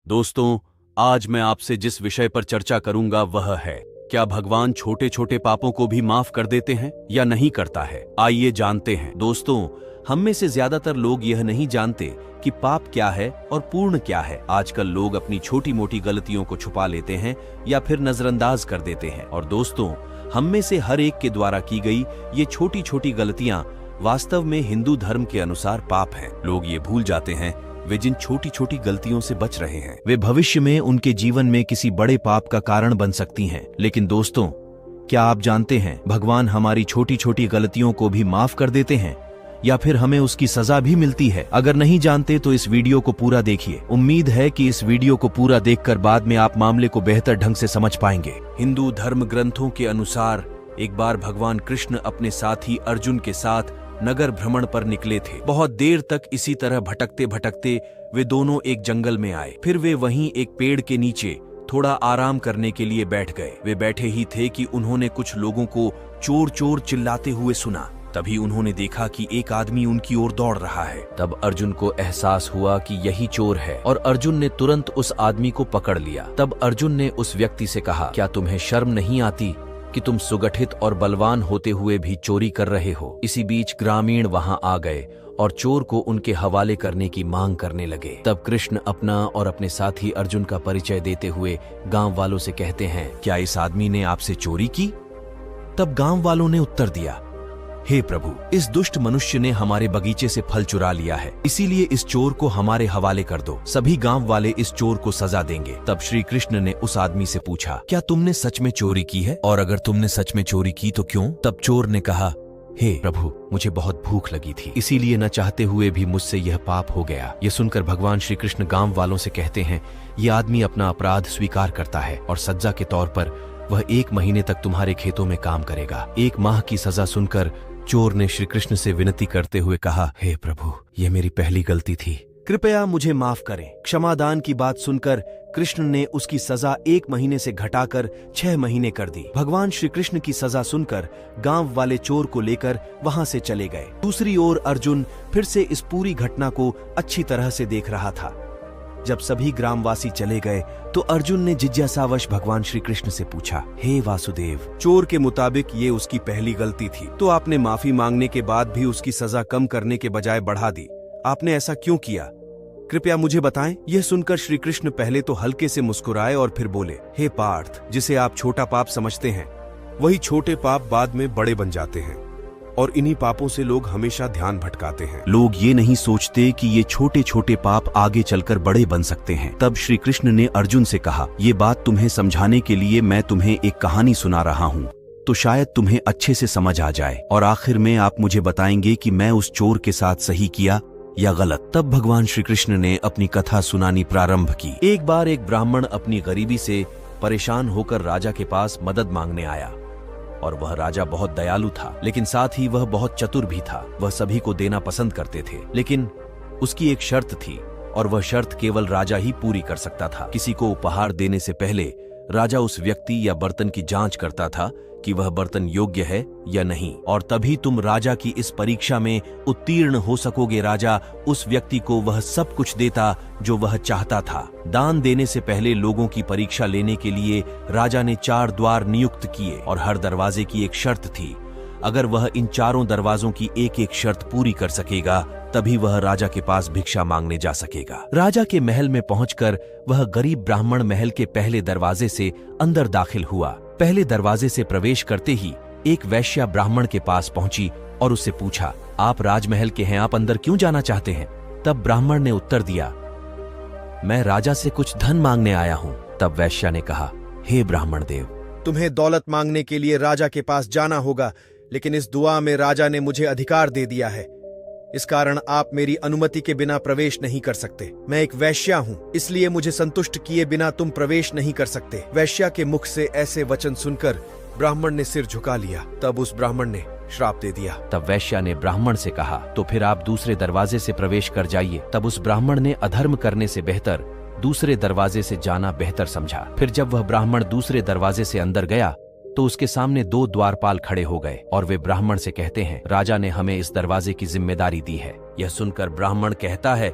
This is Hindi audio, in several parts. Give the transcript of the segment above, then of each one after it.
दोस्तों, आज मैं आपसे जिस विषय पर चर्चा करूंगा वह है, क्या भगवान छोटे छोटे पापों को भी माफ कर देते हैं या नहीं करता है। आइए जानते हैं। दोस्तों, हम में से ज्यादातर लोग यह नहीं जानते कि पाप क्या है और पुण्य क्या है। आजकल लोग अपनी छोटी मोटी गलतियों को छुपा लेते हैं या फिर नजरअंदाज कर देते हैं। और दोस्तों, हम में से हर एक के द्वारा की गई ये छोटी छोटी गलतियां वास्तव में हिंदू धर्म के अनुसार पाप हैं। लोग ये भूल जाते हैं वे जिन छोटी छोटी गलतियों से बच रहे हैं वे भविष्य में उनके जीवन में किसी बड़े पाप का कारण बन सकती हैं। लेकिन दोस्तों, क्या आप जानते हैं भगवान हमारी छोटी छोटी गलतियों को भी माफ कर देते हैं या फिर हमें उसकी सजा भी मिलती है? अगर नहीं जानते तो इस वीडियो को पूरा देखिए। उम्मीद है कि इस वीडियो को पूरा देखकर बाद में आप मामले को बेहतर ढंग से समझ पाएंगे। हिंदू धर्म ग्रंथों के अनुसार एक बार भगवान कृष्ण अपने साथी अर्जुन के साथ नगर भ्रमण पर निकले थे। बहुत देर तक इसी तरह भटकते भटकते वे दोनों एक जंगल में आए। फिर वे वहीं एक पेड़ के नीचे थोड़ा आराम करने के लिए बैठ गए। वे बैठे ही थे कि उन्होंने कुछ लोगों को चोर चोर चिल्लाते हुए सुना। तभी उन्होंने देखा कि एक आदमी उनकी ओर दौड़ रहा है। तब अर्जुन को एहसास हुआ कि यही चोर है और अर्जुन ने तुरंत उस आदमी को पकड़ लिया। तब अर्जुन ने उस व्यक्ति से कहा, क्या तुम्हें शर्म नहीं आती कि तुम सुगठित और बलवान होते हुए भी चोरी कर रहे हो? इसी बीच ग्रामीण वहां आ गए और चोर को उनके हवाले करने की मांग करने लगे। तब कृष्ण अपना और अपने साथी अर्जुन का परिचय देते हुए गांव वालों से कहते हैं, क्या इस आदमी ने आपसे चोरी की? तब गांव वालों ने उत्तर दिया, हे प्रभु, इस दुष्ट मनुष्य ने हमारे बगीचे से फल चुरा लिया है, इसीलिए इस चोर को हमारे हवाले कर दो। सभी गांव वाले इस चोर को सजा देंगे। तब श्री कृष्ण ने उस आदमी से पूछा, क्या तुमने सच में चोरी की है? और अगर तुमने सच में चोरी की तो क्यों? तब चोर ने कहा, हे प्रभु, मुझे बहुत भूख लगी थी, इसीलिए न चाहते हुए भी मुझसे यह पाप हो गया। यह सुनकर भगवान श्री कृष्ण गांव वालों से कहते हैं, ये आदमी अपना अपराध स्वीकार करता है और सजा के तौर पर वह 1 महीने तक तुम्हारे खेतों में काम करेगा। 1 माह की सजा सुनकर चोर ने श्री कृष्ण से विनती करते हुए कहा, हे प्रभु, यह मेरी पहली गलती थी, कृपया मुझे माफ करें। क्षमादान की बात सुनकर कृष्ण ने उसकी सजा 1 महीने से घटाकर 6 महीने कर दी। भगवान श्री कृष्ण की सजा सुनकर गांव वाले चोर को लेकर वहां से चले गए। दूसरी ओर अर्जुन फिर से इस पूरी घटना को अच्छी तरह से देख रहा था। जब सभी ग्रामवासी चले गए तो अर्जुन ने जिज्ञासावश भगवान श्री कृष्ण से पूछा, हे वासुदेव, चोर के मुताबिक ये उसकी पहली गलती थी, तो आपने माफी मांगने के बाद भी उसकी सजा कम करने के बजाय बढ़ा दी। आपने ऐसा क्यों किया? कृपया मुझे बताएं। यह सुनकर श्री कृष्ण पहले तो हल्के से मुस्कुराए और फिर बोले, हे पार्थ, जिसे आप छोटा पाप समझते हैं वही छोटे पाप बाद में बड़े बन जाते हैं और इन्हीं पापों से लोग हमेशा ध्यान भटकाते हैं। लोग ये नहीं सोचते कि ये छोटे छोटे पाप आगे चलकर बड़े बन सकते हैं। तब श्री कृष्ण ने अर्जुन से कहा, ये बात तुम्हें समझाने के लिए मैं तुम्हें एक कहानी सुना रहा हूँ, तो शायद तुम्हें अच्छे से समझ आ जाए और आखिर में आप मुझे बताएंगे कि मैं उस चोर के साथ सही किया या गलत। तब भगवान श्री कृष्ण ने अपनी कथा सुनानी प्रारंभ की। एक बार एक ब्राह्मण अपनी गरीबी से परेशान होकर राजा के पास मदद मांगने आया और वह राजा बहुत दयालु था, लेकिन साथ ही वह बहुत चतुर भी था। वह सभी को देना पसंद करते थे, लेकिन उसकी एक शर्त थी और वह शर्त केवल राजा ही पूरी कर सकता था। किसी को उपहार देने से पहले राजा उस व्यक्ति या बर्तन की जांच करता था कि वह बर्तन योग्य है या नहीं, और तभी तुम राजा की इस परीक्षा में उत्तीर्ण हो सकोगे। राजा उस व्यक्ति को वह सब कुछ देता जो वह चाहता था। दान देने से पहले लोगों की परीक्षा लेने के लिए राजा ने 4 द्वार नियुक्त किए और हर दरवाजे की एक शर्त थी। अगर वह इन चारों दरवाजों की एक एक शर्त पूरी कर सकेगा तभी वह राजा के पास भिक्षा मांगने जा सकेगा। राजा के महल में पहुंचकर वह गरीब ब्राह्मण महल के पहले दरवाजे से अंदर दाखिल हुआ। पहले दरवाजे से प्रवेश करते ही एक वैश्या ब्राह्मण के पास पहुंची और उससे पूछा, आप राजमहल के हैं, आप अंदर क्यों जाना चाहते हैं? तब ब्राह्मण ने उत्तर दिया, मैं राजा से कुछ धन मांगने आया हूं। तब वैश्या ने कहा, हे ब्राह्मण देव, तुम्हें दौलत मांगने के लिए राजा के पास जाना होगा, लेकिन इस दुआ में राजा ने मुझे अधिकार दे दिया है, इस कारण आप मेरी अनुमति के बिना प्रवेश नहीं कर सकते। मैं एक वैश्या हूँ, इसलिए मुझे संतुष्ट किए बिना तुम प्रवेश नहीं कर सकते। वैश्या के मुख से ऐसे वचन सुनकर ब्राह्मण ने सिर झुका लिया। तब उस ब्राह्मण ने श्राप दे दिया। तब वैश्या ने ब्राह्मण से कहा, तो फिर आप दूसरे दरवाजे से प्रवेश कर जाइए। तब उस ब्राह्मण ने अधर्म करने से बेहतर दूसरे दरवाजे से जाना बेहतर समझा। फिर जब वह ब्राह्मण दूसरे दरवाजे से अंदर गया तो उसके सामने 2 द्वारपाल खड़े हो गए और वे ब्राह्मण से कहते हैं, राजा ने हमें इस दरवाजे की जिम्मेदारी दी है। यह सुनकर ब्राह्मण कहता है,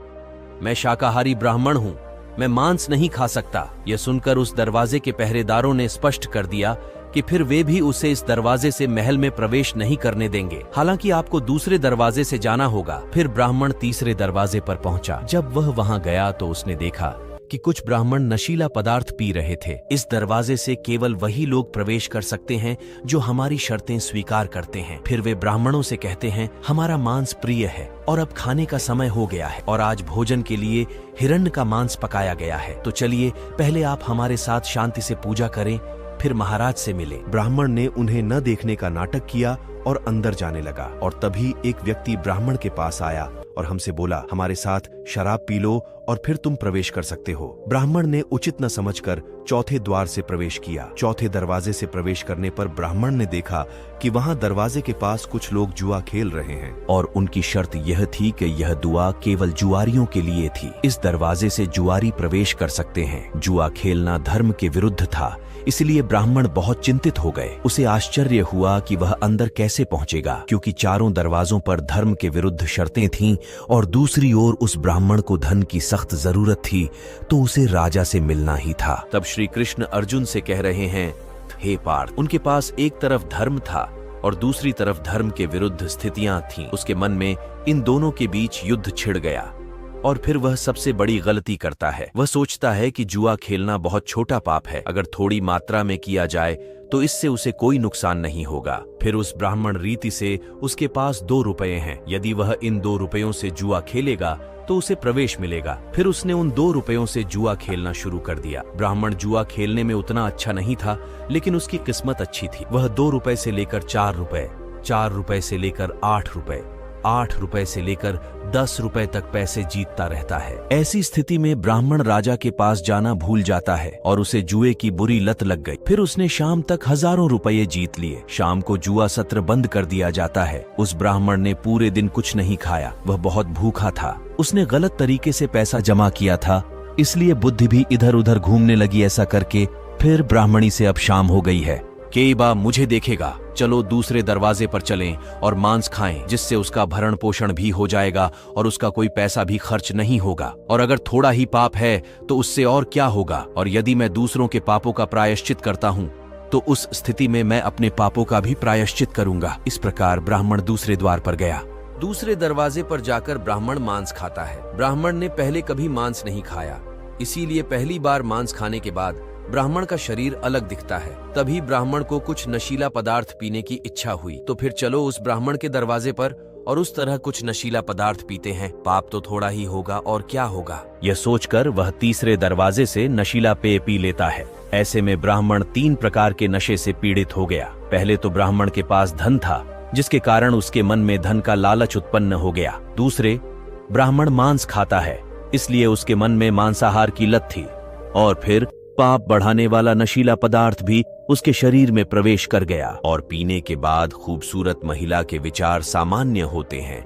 मैं शाकाहारी ब्राह्मण हूँ, मैं मांस नहीं खा सकता। यह सुनकर उस दरवाजे के पहरेदारों ने स्पष्ट कर दिया कि फिर वे भी उसे इस दरवाजे से महल में प्रवेश नहीं करने देंगे, हालांकि आपको दूसरे दरवाजे से जाना होगा। फिर ब्राह्मण तीसरे दरवाजे पर पहुंचा। जब वह वहां गया तो उसने देखा कि कुछ ब्राह्मण नशीला पदार्थ पी रहे थे। इस दरवाजे से केवल वही लोग प्रवेश कर सकते हैं जो हमारी शर्तें स्वीकार करते हैं। फिर वे ब्राह्मणों से कहते हैं, हमारा मांस प्रिय है और अब खाने का समय हो गया है और आज भोजन के लिए हिरण्य का मांस पकाया गया है। तो चलिए पहले आप हमारे साथ शांति से पूजा करें, फिर महाराज से मिले। ब्राह्मण ने उन्हें न देखने का नाटक किया और अंदर जाने लगा। और तभी एक व्यक्ति ब्राह्मण के पास आया और हमसे बोला, हमारे साथ शराब पी लो और फिर तुम प्रवेश कर सकते हो। ब्राह्मण ने उचित न समझकर चौथे द्वार से प्रवेश किया। चौथे दरवाजे से प्रवेश करने पर ब्राह्मण ने देखा कि वहां दरवाजे के पास कुछ लोग जुआ खेल रहे हैं और उनकी शर्त यह थी कि यह दुआ केवल जुआरियों के लिए थी। इस दरवाजे से जुआरी प्रवेश कर सकते हैं। जुआ खेलना धर्म के विरुद्ध था, इसलिए ब्राह्मण बहुत चिंतित हो गए। उसे आश्चर्य हुआ कि वह अंदर कैसे पहुंचेगा, क्योंकि चारों दरवाजों पर धर्म के विरुद्ध शर्तें थीं और दूसरी ओर उस ब्राह्मण को धन की सख्त जरूरत थी, तो उसे राजा से मिलना ही था। तब श्री कृष्ण अर्जुन से कह रहे हैं, हे पार्थ, उनके पास एक तरफ धर्म था और दूसरी तरफ धर्म के विरुद्ध स्थितियां थीं। उसके मन में इन दोनों के बीच युद्ध छिड़ गया और फिर वह सबसे बड़ी गलती करता है। वह सोचता है कि जुआ खेलना बहुत छोटा पाप है, अगर थोड़ी मात्रा में किया जाए तो इससे उसे कोई नुकसान नहीं होगा। फिर उस ब्राह्मण रीति से उसके पास 2 रुपए हैं, यदि वह इन 2 रुपयों से जुआ खेलेगा तो उसे प्रवेश मिलेगा। फिर उसने उन 2 रुपयों से जुआ खेलना शुरू कर दिया। ब्राह्मण जुआ खेलने में उतना अच्छा नहीं था, लेकिन उसकी किस्मत अच्छी थी। वह 2 रुपए से लेकर 4 रुपए, 4 रुपए से लेकर 8 रुपए, 8 रुपए से लेकर 10 रुपए तक पैसे जीतता रहता है। ऐसी स्थिति में ब्राह्मण राजा के पास जाना भूल जाता है और उसे जुए की बुरी लत लग गई। फिर उसने शाम तक हजारों रुपए जीत लिए। शाम को जुआ सत्र बंद कर दिया जाता है। उस ब्राह्मण ने पूरे दिन कुछ नहीं खाया। वह बहुत भूखा था। उसने गलत तरीके से पैसा जमा किया था, इसलिए बुद्धि भी इधर उधर घूमने लगी। ऐसा करके फिर ब्राह्मणी से अब शाम हो गई है। केईबा मुझे देखेगा, चलो दूसरे दरवाजे पर चलें और मांस खाएं, जिससे उसका भरण पोषण भी हो जाएगा और उसका कोई पैसा भी खर्च नहीं होगा। और अगर थोड़ा ही पाप है तो उससे और क्या होगा। और यदि मैं दूसरों के पापों का प्रायश्चित करता हूं तो उस स्थिति में मैं अपने पापों का भी प्रायश्चित करूंगा। इस प्रकार ब्राह्मण दूसरे द्वार पर गया। दूसरे दरवाजे पर जाकर ब्राह्मण मांस खाता है। ब्राह्मण ने पहले कभी मांस नहीं खाया, इसीलिए पहली बार मांस खाने के बाद ब्राह्मण का शरीर अलग दिखता है। तभी ब्राह्मण को कुछ नशीला पदार्थ पीने की इच्छा हुई। तो फिर चलो उस ब्राह्मण के दरवाजे पर और उस तरह कुछ नशीला पदार्थ पीते हैं, पाप तो थोड़ा ही होगा और क्या होगा। यह सोचकर वह तीसरे दरवाजे से नशीला पेय पी लेता है। ऐसे में ब्राह्मण 3 प्रकार के नशे से पीड़ित हो गया। पहले तो ब्राह्मण के पास धन था, जिसके कारण उसके मन में धन का लालच उत्पन्न हो गया। दूसरे, ब्राह्मण मांस खाता है, इसलिए उसके मन में मांसाहार की लत थी। और फिर पाप बढ़ाने वाला नशीला पदार्थ भी उसके शरीर में प्रवेश कर गया। और पीने के बाद खूबसूरत महिला के विचार सामान्य होते हैं।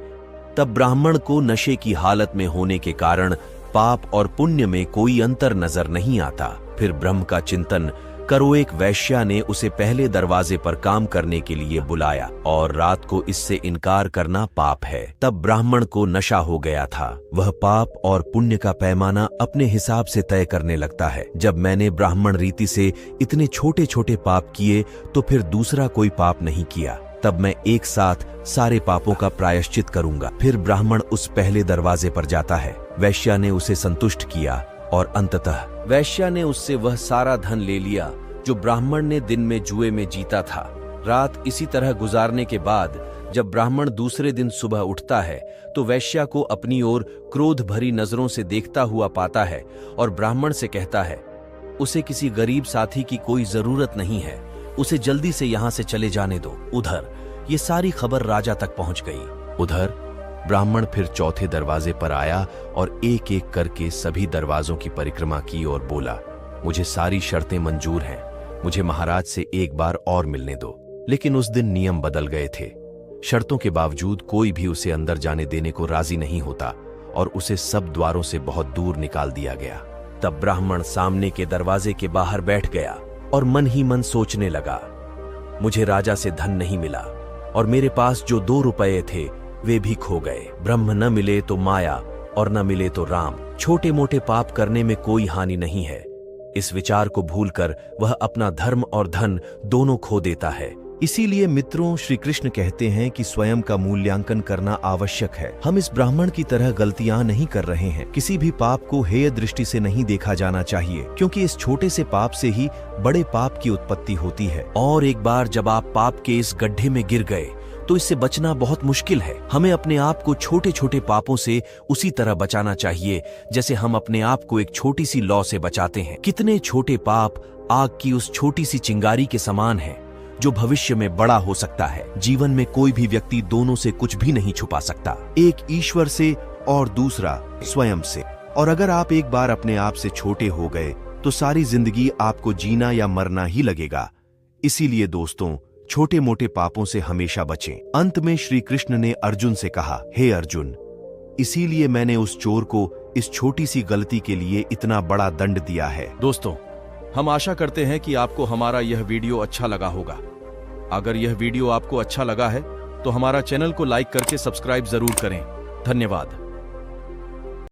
तब ब्राह्मण को नशे की हालत में होने के कारण पाप और पुण्य में कोई अंतर नजर नहीं आता। फिर ब्रह्म का चिंतन करो। एक वैश्या ने उसे पहले दरवाजे पर काम करने के लिए बुलाया और रात को इससे इनकार करना पाप है। तब ब्राह्मण को नशा हो गया था। वह पाप और पुण्य का पैमाना अपने हिसाब से तय करने लगता है। जब मैंने ब्राह्मण रीति से इतने छोटे छोटे पाप किए तो फिर दूसरा कोई पाप नहीं किया। तब मैं एक साथ सारे पापों का प्रायश्चित करूंगा। फिर ब्राह्मण उस पहले दरवाजे पर जाता है। वैश्या ने उसे संतुष्ट किया और अंततः वैश्या ने उससे वह सारा धन ले लिया जो ब्राह्मण ने दिन में जुए में जीता था। रात इसी तरह गुजारने के बाद जब ब्राह्मण दूसरे दिन सुबह उठता है तो वैश्या को अपनी ओर क्रोध भरी नजरों से देखता हुआ पाता है और ब्राह्मण से कहता है, उसे किसी गरीब साथी की कोई जरूरत नहीं है, उसे जल्दी से यहाँ से चले जाने दो। उधर ये सारी खबर राजा तक पहुंच गई। उधर ब्राह्मण फिर चौथे दरवाजे पर आया और एक एक करके सभी दरवाजों की परिक्रमा की और बोला, मुझे सारी शर्तें मंजूर हैं, मुझे महाराज से एक बार और मिलने दो। लेकिन उस दिन नियम बदल गए थे। शर्तों के बावजूद कोई भी उसे अंदर जाने देने को राजी नहीं होता और उसे सब द्वारों से बहुत दूर निकाल दिया गया। तब ब्राह्मण सामने के दरवाजे के बाहर बैठ गया और मन ही मन सोचने लगा, मुझे राजा से धन नहीं मिला और मेरे पास जो 2 रुपए थे वे भी खो गए। ब्रह्म न मिले तो माया और न मिले तो राम। छोटे मोटे पाप करने में कोई हानि नहीं है। इस विचार को भूलकर वह अपना धर्म और धन दोनों खो देता है। इसीलिए मित्रों, श्री कृष्ण कहते हैं कि स्वयं का मूल्यांकन करना आवश्यक है। हम इस ब्राह्मण की तरह गलतियां नहीं कर रहे हैं। किसी भी पाप को हेय दृष्टि से नहीं देखा जाना चाहिए, क्योंकि इस छोटे से पाप से ही बड़े पाप की उत्पत्ति होती है। और एक बार जब आप पाप के इस गड्ढे में गिर गए तो इससे बचना बहुत मुश्किल है। हमें अपने आप को छोटे छोटे पापों से उसी तरह बचाना चाहिए जैसे हम अपने आप को एक छोटी सी लौ से बचाते हैं। कितने छोटे पाप आग की उस छोटी सी चिंगारी के समान हैं, जो भविष्य में बड़ा हो सकता है। जीवन में कोई भी व्यक्ति दोनों से कुछ भी नहीं छुपा सकता, एक ईश्वर से और दूसरा स्वयं से। और अगर आप एक बार अपने आप से छोटे हो गए तो सारी जिंदगी आपको जीना या मरना ही लगेगा। इसीलिए दोस्तों, छोटे मोटे पापों से हमेशा बचें। अंत में श्री कृष्ण ने अर्जुन से कहा, हे अर्जुन, इसीलिए मैंने उस चोर को इस छोटी सी गलती के लिए इतना बड़ा दंड दिया है। दोस्तों, हम आशा करते हैं कि आपको हमारा यह वीडियो अच्छा लगा होगा। अगर यह वीडियो आपको अच्छा लगा है तो हमारा चैनल को लाइक करके सब्सक्राइब जरूर करें। धन्यवाद।